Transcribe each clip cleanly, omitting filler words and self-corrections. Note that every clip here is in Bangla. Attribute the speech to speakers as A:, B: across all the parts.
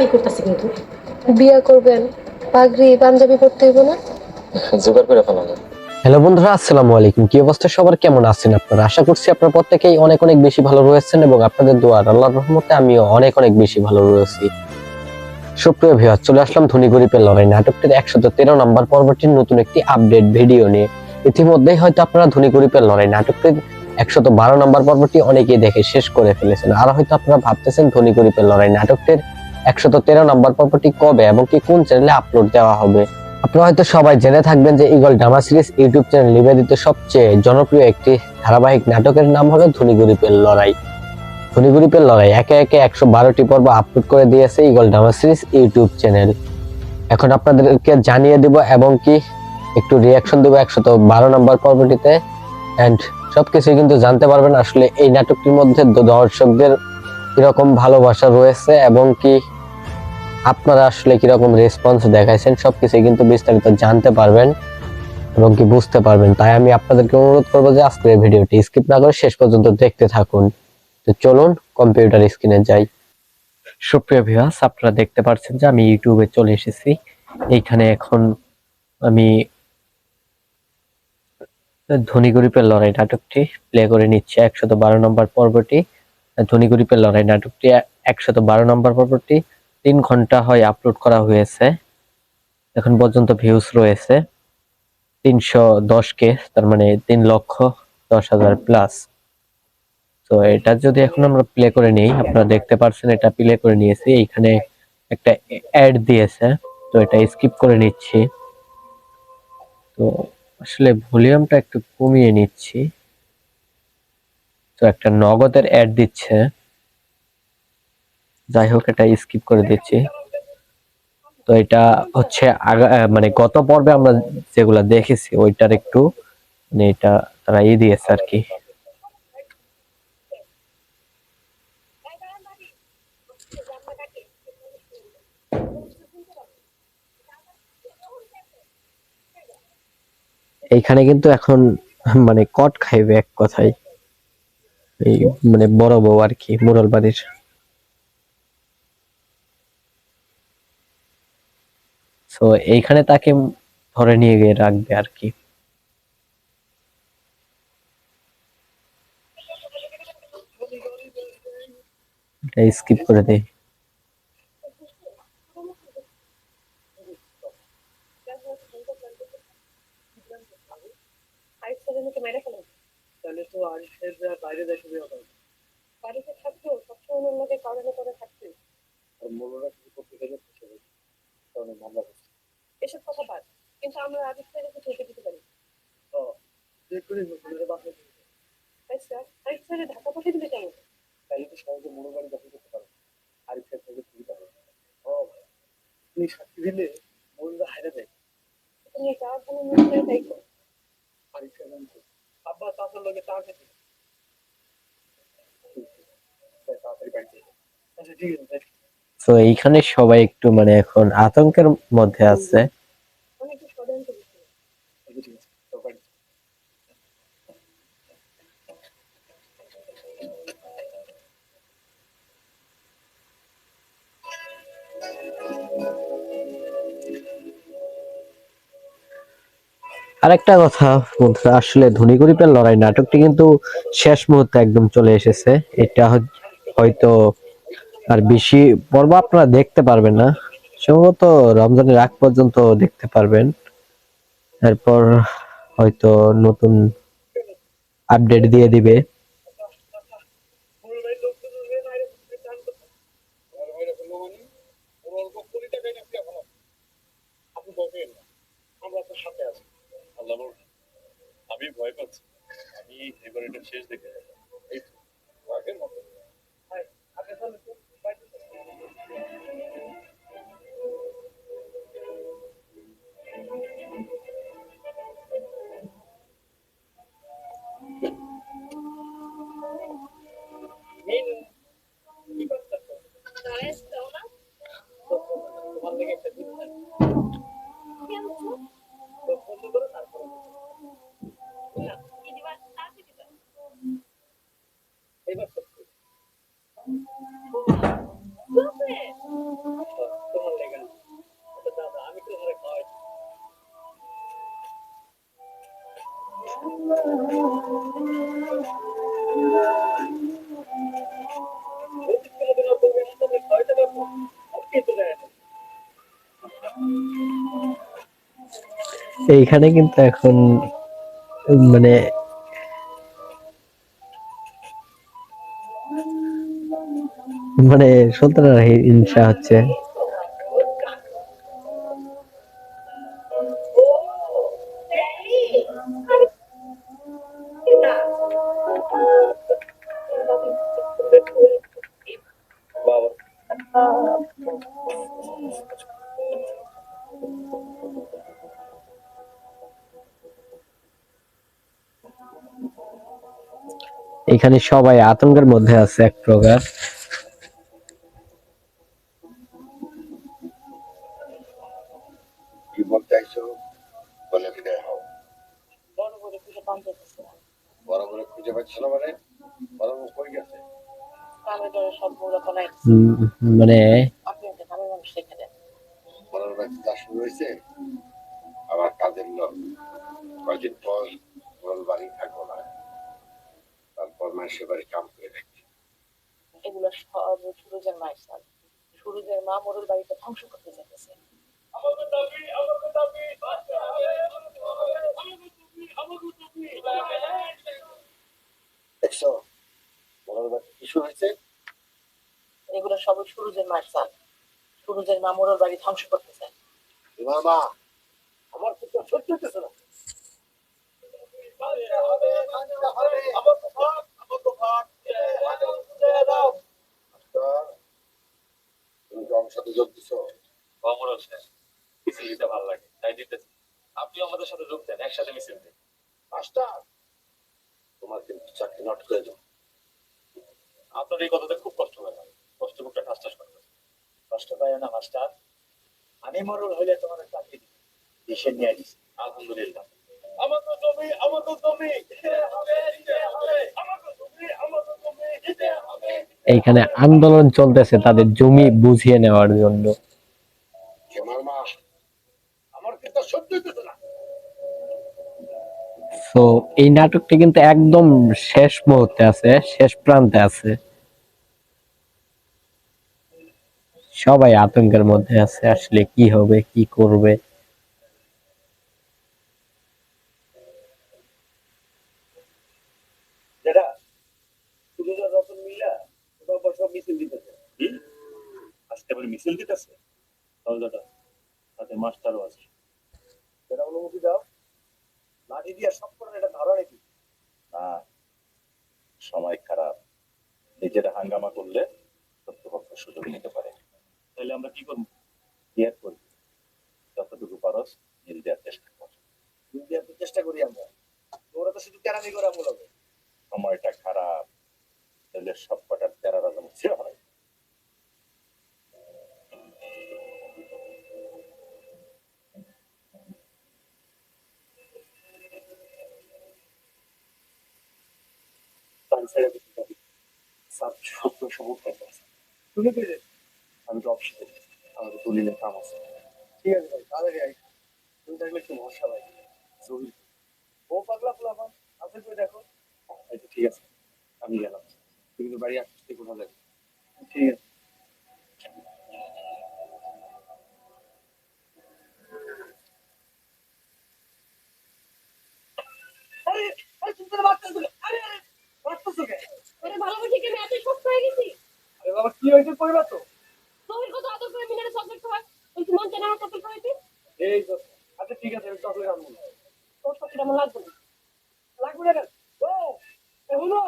A: দালালি করতেছে কিন্তু।
B: বিয়া করবেন, পাগড়ি পাঞ্জাবি পরতে হইব না?
C: জোগাড় করে ফেলানো।
D: হ্যালো বন্ধুরা, আসসালামু আলাইকুম। কি অবস্থা সবার, কেমন আছেন আপনারা? আশা করছি আপনারা প্রত্যেকেই অনেক অনেক বেশি ভালো রয়েছেন এবং আপনাদের দোয়ার আল্লাহর রহমতে আমিও অনেক অনেক বেশি ভালো রয়েছি। সুপ্রিয় ভিউয়ার, চলে আসলাম ধনী গরিবের লড়াই নাটকটির 113 নম্বর পর্বটির নতুন একটি আপডেট ভিডিও নিয়ে। ইতিমধ্যেই হয়তো আপনারা ধনী গরিবের লড়াই নাটকটির 112 নম্বর পর্বটি অনেকেই দেখে শেষ করে ফেলেছেন। আর হয়তো আপনারা ভাবতেছেন ধনী গরিবের লড়াই নাটকটির 113 নম্বর পর্বটি কবে এবং কি কোন চ্যানেলে আপলোড দেওয়া হবে। আপনারা হয়তো সবাই জেনে থাকবেন যে eagle drama series YouTube channel নিবেদিত সবচেয়ে জনপ্রিয় একটি ধারাবাহিক নাটকের নাম হলো ধনী গরিবের লড়াই। ধনী গরিবের লড়াই একে একে 112টি পর্ব আপলোড করে দিয়েছে eagle drama series YouTube channel. এখন আপনাদেরকে জানিয়ে দিব এবং কি একটু রিয়াকশন দেব 112 নম্বর পর্বটিতে, এন্ড সবকিছু কিন্তু জানতে পারবেন আসলে এই নাটকটির মধ্যে দর্শকদের কিরকম ভালোবাসা রয়েছে এবং কি আপনারা আসলে কিরকম রেসপন্স দেখাইছেন, সবকিছু কিন্তু বিস্তারিত জানতে পারবেন এবং কি বুঝতে পারবেন। তাই আমি আপনাদেরকে অনুরোধ করবো যে আজকের এই ভিডিওটি স্কিপ না করে শেষ পর্যন্ত দেখতে থাকুন। তো চলুন কম্পিউটার স্ক্রিনে যাই। সুপ্রিয় ভিউয়ার্স, আপনারা দেখতে পাচ্ছেন যে আমি ইউটিউবে চলে এসেছি। এইখানে এখন আমি ধনী গরিবের লড়াই নাটকটি প্লে করে নিচ্ছে 112 নম্বর পর্বটি। ধনী গরিবের লড়াই নাটকটি 112 নম্বর পর্বটি 3 ঘন্টা হয় আপলোড করা হয়েছে। এখন পর্যন্ত ভিউজ রয়েছে 310K, তার মানে 3,10,000 প্লাস। তো এটা যদি এখন আমরা প্লে করে নিই, আপনারা দেখতে পাচ্ছেন এটা প্লে করে নিয়েছি। এইখানে একটা অ্যাড দিয়েছে, তো এটা স্কিপ করে নিচ্ছি। তো আসলে ভলিউমটা একটু কমিয়ে নিচ্ছি। তো একটা নগদের অ্যাড দিচ্ছে, যাই হোক এটা স্কিপ করে দিচ্ছি। তো এটা হচ্ছে মানে গত পর্বে আমরা যেগুলা দেখেছি ওইটার একটু মানে এটা তারা দিয়েছে আর কি। এইখানে কিন্তু এখন মানে কট খাইবে এক কথায়, এই মানে বড় বউ আর কি, মোড়ল বাড়ির। তো এইখানে তাকে ধরে নিয়ে গিয়ে রাখবে আর কি। স্কিপ করে দেই।
C: তাহলে তো আরিফের বাইরে দেখে দেওয়া হবে। বাড়িতে থাকতো সবসময় ওনার লোকে কারণে করে থাকতে আর মনোরা কিছু করতে গেলে কারণে মামলা করছে। এসব কথা বাদ, কিন্তু আমরা আরিফ স্যারকে ঠেকে দিতে পারি। ও যে করে মনোরা বাসা দিতে। তাই স্যার আরিফ স্যারের ঢাকা পাঠিয়ে দিলে কেন? তাহলে তো সহজে মনোর বাড়ি দখল করতে পারো। আরিফ স্যার থেকে সুবিধা হবে। ও তুমি সাক্ষী দিলে মনোরা হারে দেয়। তুমি যাওয়ার জন্য মনে তাই করো। আরিফ স্যার জানতো আব্বা চাচার লোকে চা খেতে।
D: তো এইখানে সবাই একটু মানে এখন আতঙ্কের মধ্যে আছে। আরেকটা কথা বন্ধুরা, আসলে ধনী গরিবের লড়াই নাটকটি কিন্তু শেষ মুহূর্তে একদম চলে এসেছে। এটা হয়তো আর বেশি পর্ব আপনারা দেখতে পারবেন না, সম্ভবত রমজানের আগ পর্যন্ত দেখতে পারবেন। এরপর হয়তো নতুন আপডেট দিয়ে দিবে।
E: আমি ভয় পাচ্ছি, আমি এবার এটা শেষ দেখে এই আগের মতো
D: এইখানে কিন্তু এখন মানে মানে সুলতানের হিংসা হচ্ছে। এখানে সবাই আতঙ্কের মধ্যে আছে এক প্রকার।
A: কি বলতে চাইছো বলে বিদায় হও।
C: বড় বড় খুঁজে পান যেতেছে না।
A: বড় বড় খুঁজে পাচ্ছ না মানে? বড় বড় কই গেছে?
C: কামে ধরে সব বড় ফলাই
D: মানে
C: আপনি একটা কামের মানুষ রেখে দেন।
A: বড় বাড়িতে তা শুরু হয়েছে। আমার কাজের লোক কয়দিন পর বড় বাড়ি থাকবো না, তারপর মাসে বাড়ি কাম করে রাখি।
C: এগুলো সব সুরজের মায়ের সাল। সুরজের মা মোরল বাড়িতে ধ্বংস করতে যেতেছে। আমাকে দাবি, আমাকে দাবি, বাঁচতে হবে, আমাকে দাবি, আমাকে দাবি।
A: দেখছো বড় বাড়ি কি শুরু হয়েছে?
C: এগুলো সব সুরজের মায়ের সাল। সুরজের মা মোরল বাড়ি ধ্বংস করতেছে।
A: তোমার মা আমার কিন্তু সহ্য হইতেছে না।
C: বাঁচতে হবে, বাঁচতে হবে, আমাকে ভাগ, আমাকে ভাগ, ছেড়ে দাও।
A: মাস্টার, তুমি কি আমার সাথে যোগ দিছো?
E: অমরল শেষ মিছিল দিতে ভালো লাগে তাই দিতেছি। আপনি আমাদের সাথে যোগ দেন, একসাথে মিছিল দিন।
A: মাস্টার, তোমার কিন্তু চাকরি নট করে দাও।
E: আপনার এই কথাতে খুব কষ্ট হয় না, কষ্ট বুকটা ঠাস ঠাস করতে। কষ্ট পায় না মাস্টার, আমি মরল হইলে তোমার চাকরি দিই, দেশে নিয়ে দিস। আলহামদুলিল্লাহ। আমাকে জমি, আমাকে জমি দিতে হবে, দিতে হবে, আমাকে জমি, আমাকে জমি দিতে হবে।
D: এইখানে আন্দোলন চলতেছে তাদের জমি বুঝিয়ে নেওয়ার জন্য।
A: আমার মা আমার কিন্তু সহ্য হইতেছে না।
D: তো এই নাটকটি কিন্তু একদম শেষ মুহূর্তে আছে, শেষ প্রান্তে আছে। সবাই আতঙ্কের মধ্যে আছে, আসলে কি হবে কি করবে।
E: যেটা সুরজা রতন মিলা ওটা সব মিছিল দিতেছে। আজকে আবার মিছিল দিতেছে দলদাটা, সাথে মাস্টারও আছে।
A: সেটা অনুমতি দাও। লাঠি দিয়ে সব করে এটা ধরা নাকি?
E: না, সময় খারাপ, নিজেরা হাঙ্গামা করলে শত্রুপক্ষ সুযোগ নিতে পারে। তাহলে আমরা কি করবো? ইয়ার করবি, যতটুকু পারস মিল দেওয়ার চেষ্টা কর।
A: মিল দেওয়ার তো চেষ্টা করি আমরা, ওরা তো শুধু কেরানি করা মূলত।
E: সময়টা খারাপ, তাহলে সব কটার তেরা রাজা ছেড়ে হয়। ছেড়ে দিতে পারি স্যার, সত্য সবুজ কথা আছে।
A: তুমি পেলে?
E: আমি তো অফিসে আমাদের দলিলের কাম আছে।
A: ঠিক আছে ভাই, তাড়াতাড়ি আই। তুমি থাকলে একটু ভরসা ভাই।
E: জরুরি।
A: ও পাগলা ফুলাফান আছে, তুমি দেখো।
E: আচ্ছা ঠিক আছে, আমি গেলাম। তুমি তো বাড়ি আসতে কোথাও যাবে?
A: ঠিক আছে। আরে আরে তুমি তো মারতেছো কেন? আরে আরে মারতেছো কেন?
C: আরে ভালোবাসি কেন এত শক্ত হয়ে গেছি?
A: আরে বাবা কি হয়েছে কইবা তো?
C: তোর কত আদর করে মিনারে চকলেট খাওয়ায়, ওই মন চায় না আমার চকলেট খাওয়াইতে?
A: এই তো। আচ্ছা ঠিক আছে, আমি চকলেট আনবো।
C: তোর চকলেট আমার লাগবে না।
A: লাগবে না কেন? ও এ হলো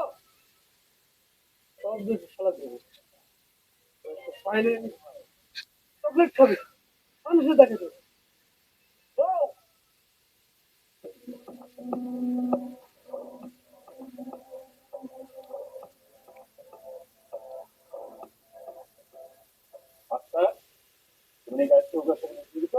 A: সব কিছু শালা দেবো। ফাইনালি চকলেট খাবে, মানুষের দেখে তো। ও
E: আচ্ছা, তুমি গাছকে ওকে দিত।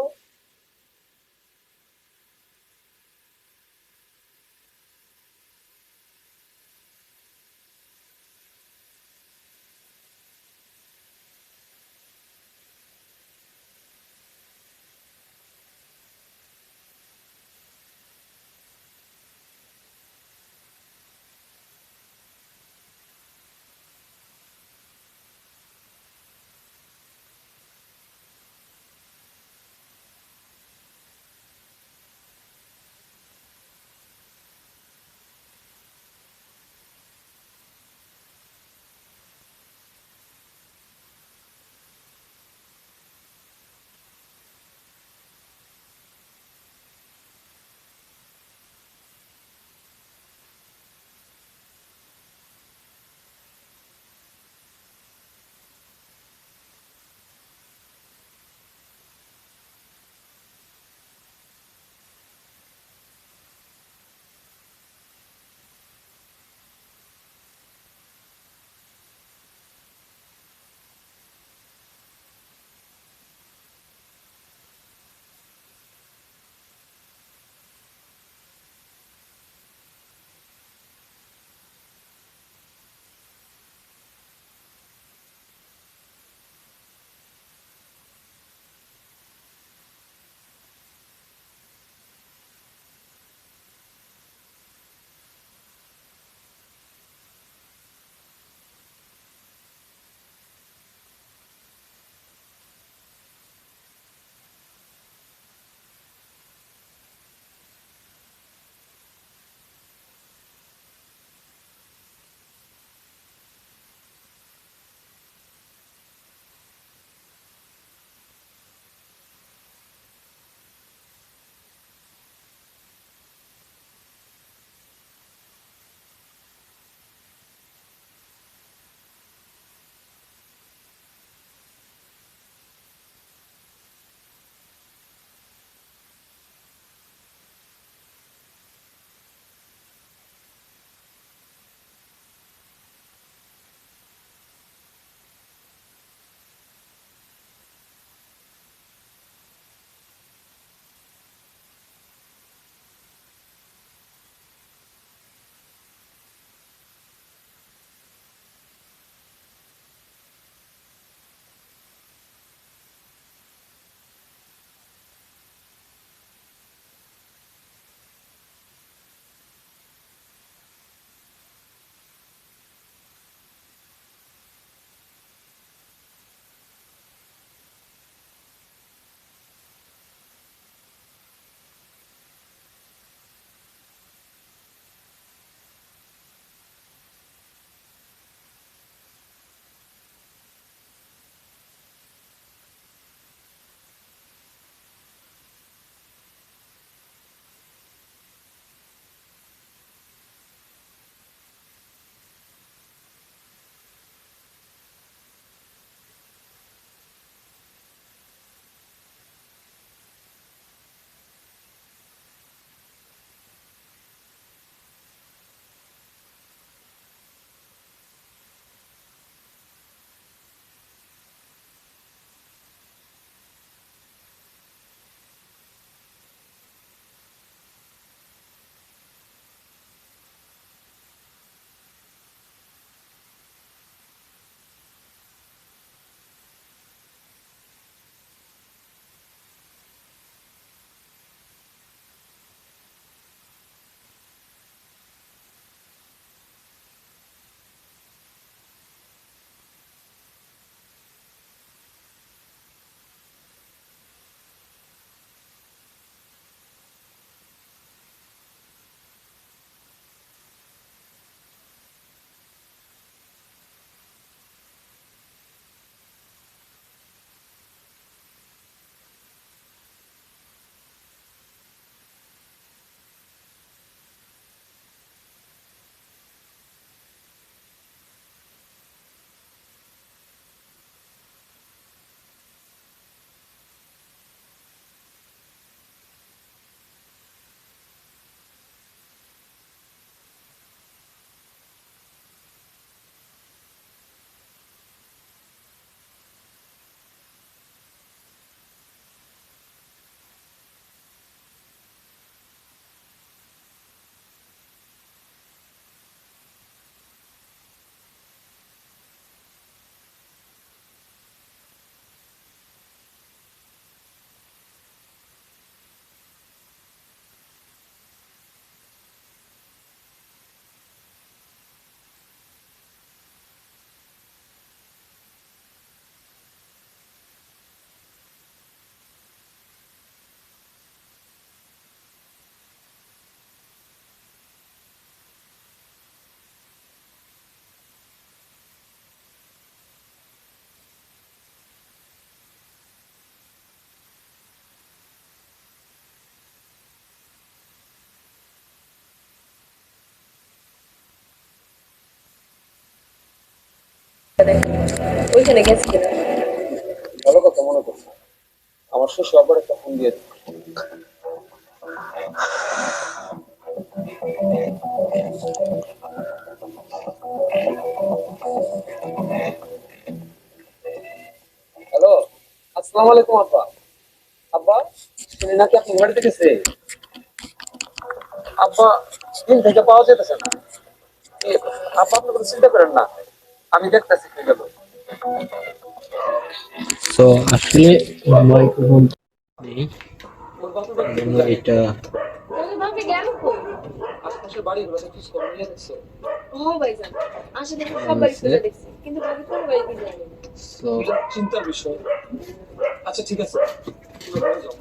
B: ওইখানে গেছি কিনা।
E: ভালো কথা মনে করছো। আমার শ্বশুর আবার একটা ফোন দিয়ে দিল। হ্যালো, আসসালামু আলাইকুম আব্বা। আব্বা, শুনি নাকি আপনি বাড়িতে গেছে? আব্বা দিন থেকে পাওয়া যেতেছে না। আব্বা আপনি কোনো চিন্তা করেন না, আমি দেখতেছি কি গেল।
D: তো আসলে মাইক্রোফোন নেই,
E: ওর কথাটা কি
D: জন্য
E: জানি?
D: এটা
B: ভাবি গেল কই?
E: আশপাশের বাড়িগুলোতে খোঁজ খবর নিয়ে দেখছো?
B: ও ভাইজান, আশেপাশে সব বাড়ি খুঁজে দেখছি, কিন্তু ভাবি কোন বাড়ি খুঁজে জানি না।
D: তো
E: এটা চিন্তার বিষয়। আচ্ছা ঠিক আছে, তুমি ঘরে যাও,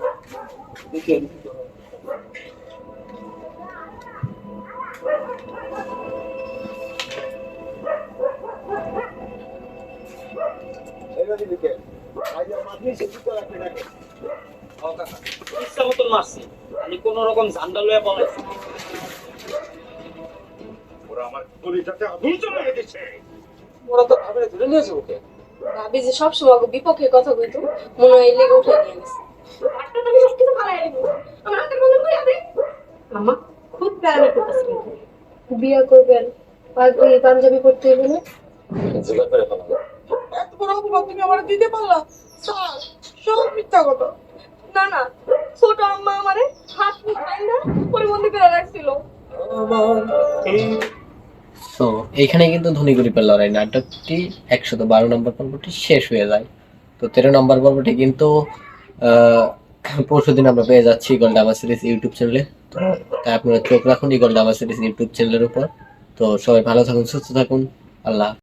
E: দেখি আমি কি করা যায়। এইভাবে লিখে আজ আমার মাঝে এসে জুতো রাখতে থাকে। ও কাকা, ইচ্ছা মতন মারছি, আমি কোন রকম ঝান্ডা লয়ে পলাইছি।
A: ওরা আমার কলিজাতে আগুন জ্বালিয়ে দিচ্ছে।
E: ওরা তো ভাবে ধরে নিয়েছে ওকে।
B: ভাবি যে সব সময় ওকে বিপক্ষে কথা কইতো, মনে হয় এই লেগে উঠে নিয়ে গেছে। একটা তো আমি সবকিছু ফালাই দিব, আমার হাতের মনে করে আবে। মামা খুব প্যারামি করতেছে, বিয়ে করবেন, পাগড়ি পাঞ্জাবি পরতে হবে না।
D: জোগাড় করে ফেলা।
C: এত বড় অপবাদ তুমি আমার দিতে পারলা? স্যার, সব মিথ্যা কথা। না না, ছোট আম্মা আমারে হাত মুখ বাইন্ধা পরিবন্দি করে রাখছিল।
D: তো এইখানে কিন্তু ধনীগুড়িপার লড়াই নাটকটি 112 নম্বর পর্বটি শেষ হয়ে যায়। তো 13 নম্বর পর্বটি কিন্তু পরশুদিন আমরা পেয়ে যাচ্ছি ইগল ডামা সিরিজ ইউটিউব চ্যানেলে। তো তাই আপনারা চোখ রাখুন ইগল ডামা সিরিজ ইউটিউব চ্যানেলের উপর। তো সবাই ভালো থাকুন, সুস্থ থাকুন, আল্লাহ।